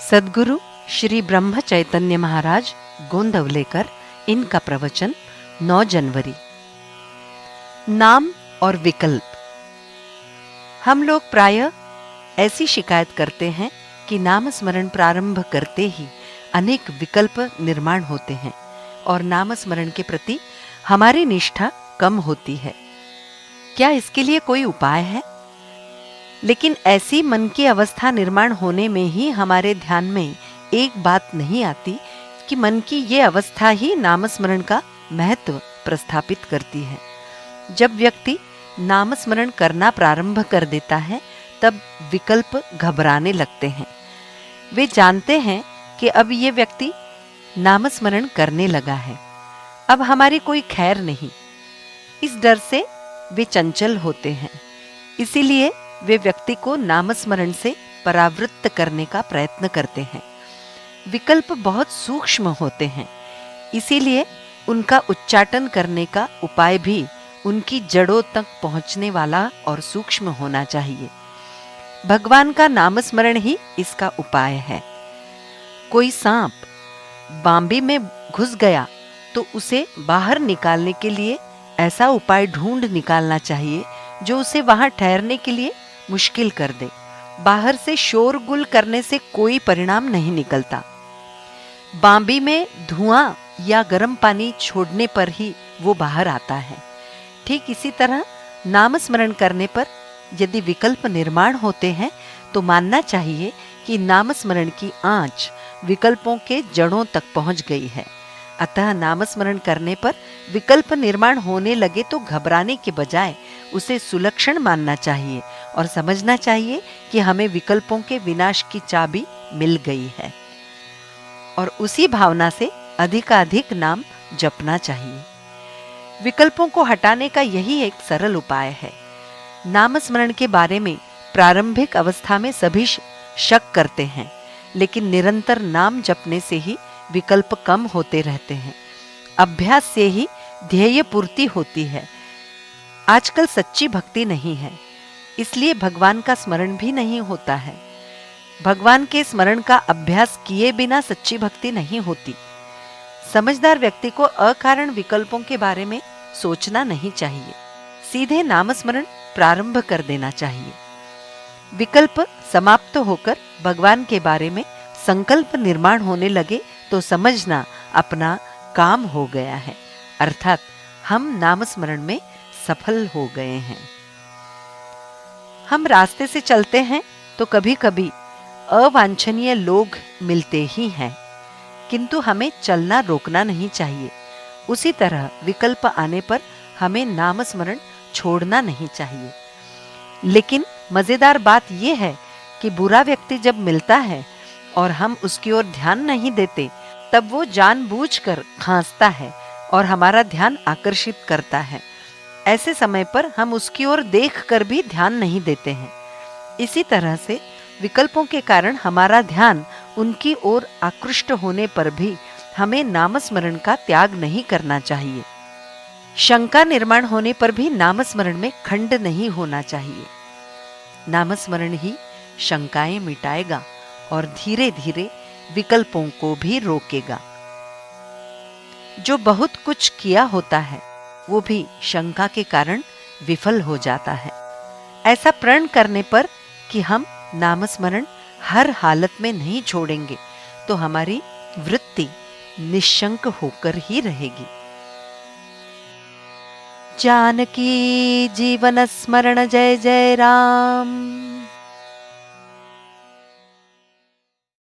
सद्गुरु श्री ब्रह्म चैतन्य महाराज गोंदवलेकर, इनका प्रवचन 9 जनवरी। नाम और विकल्प। हम लोग प्रायः ऐसी शिकायत करते हैं कि नाम स्मरण प्रारंभ करते ही अनेक विकल्प निर्माण होते हैं और नाम स्मरण के प्रति हमारी निष्ठा कम होती है। क्या इसके लिए कोई उपाय है? लेकिन ऐसी मन की अवस्था निर्माण होने में ही हमारे ध्यान में एक बात नहीं आती कि मन की ये अवस्था ही नामस्मरण का महत्व प्रस्थापित करती है। जब व्यक्ति नामस्मरण करना प्रारंभ कर देता है तब विकल्प घबराने लगते हैं। वे जानते हैं कि अब ये व्यक्ति नामस्मरण करने लगा है, अब हमारी कोई खैर नहीं। इस डर से वे चंचल होते हैं, इसीलिए वे व्यक्ति को नामस्मरण से परावृत्त करने का प्रयत्न करते हैं। विकल्प बहुत सूक्ष्म होते हैं, इसीलिए उनका उच्चाटन करने का उपाय भी उनकी जड़ों तक पहुंचने वाला और सूक्ष्म होना चाहिए। भगवान का नामस्मरण ही इसका उपाय है। कोई सांप बांबी में घुस गया तो उसे बाहर निकालने के लिए ऐसा उपाय ढूंढ निकालना चाहिए जो उसे वहां ठहरने के लिए मुश्किल कर दे। बाहर से शोरगुल करने से कोई परिणाम नहीं निकलता। बांबी में धुआं या गर्म पानी छोड़ने पर ही वो बाहर आता है। ठीक इसी तरह नाम स्मरण करने पर यदि विकल्प निर्माण होते हैं तो मानना चाहिए कि नाम स्मरण की आंच विकल्पों के जड़ों तक पहुंच गई है। अतः नामस्मरण करने पर विकल्प निर्माण होने लगे तो घबराने के बजाय उसे सुलक्षण मानना चाहिए और समझना चाहिए कि हमें विकल्पों के विनाश की चाबी मिल गई है, और उसी भावना से अधिकाधिक नाम जपना चाहिए। विकल्पों को हटाने का यही एक सरल उपाय है। नामस्मरण के बारे में प्रारंभिक अवस्था में सभी शक करते हैं, लेकिन निरंतर नाम जपने से ही विकल्प कम होते रहते हैं। अभ्यास से ही ध्येय पूर्ति होती है। आजकल सच्ची भक्ति नहीं है, इसलिए भगवान का स्मरण भी नहीं होता है। भगवान के स्मरण का अभ्यास किए बिना सच्ची भक्ति नहीं होती। समझदार व्यक्ति को अकारण विकल्पों के बारे में सोचना नहीं चाहिए, सीधे नामस्मरण प्रारंभ कर देना चाहिए। विकल्प समाप्त होकर भगवान के बारे में संकल्प निर्माण होने लगे तो समझना अपना काम हो गया है, अर्थात हम नामस्मरण में सफल हो गए हैं। हम रास्ते से चलते हैं तो कभी कभी अवांछनीय लोग मिलते ही हैं, किंतु हमें चलना रोकना नहीं चाहिए। उसी तरह विकल्प आने पर हमें नामस्मरण छोड़ना नहीं चाहिए। लेकिन मजेदार बात यह है कि बुरा व्यक्ति जब मिलता है और हम उसकी ओर ध्यान नहीं देते, तब वो जानबूझकर खांसता है और हमारा ध्यान आकर्षित करता है। ऐसे समय पर हम उसकी ओर देखकर भी ध्यान नहीं देते हैं। इसी तरह से विकल्पों के कारण हमारा ध्यान उनकी ओर आकृष्ट होने पर भी हमें नामस्मरण का त्याग नहीं करना चाहिए। शंका निर्माण होने पर भी नामस्मरण में खंड नहीं होना चाहिए। नामस्मरण ही शंकाएं मिटाएगा और धीरे धीरे विकल्पों को भी रोकेगा। जो बहुत कुछ किया होता है वो भी शंका के कारण विफल हो जाता है। ऐसा प्रण करने पर कि हम नामस्मरण हर हालत में नहीं छोड़ेंगे तो हमारी वृत्ति निश्शंक होकर ही रहेगी। जानकी जीवन स्मरण जय जय राम।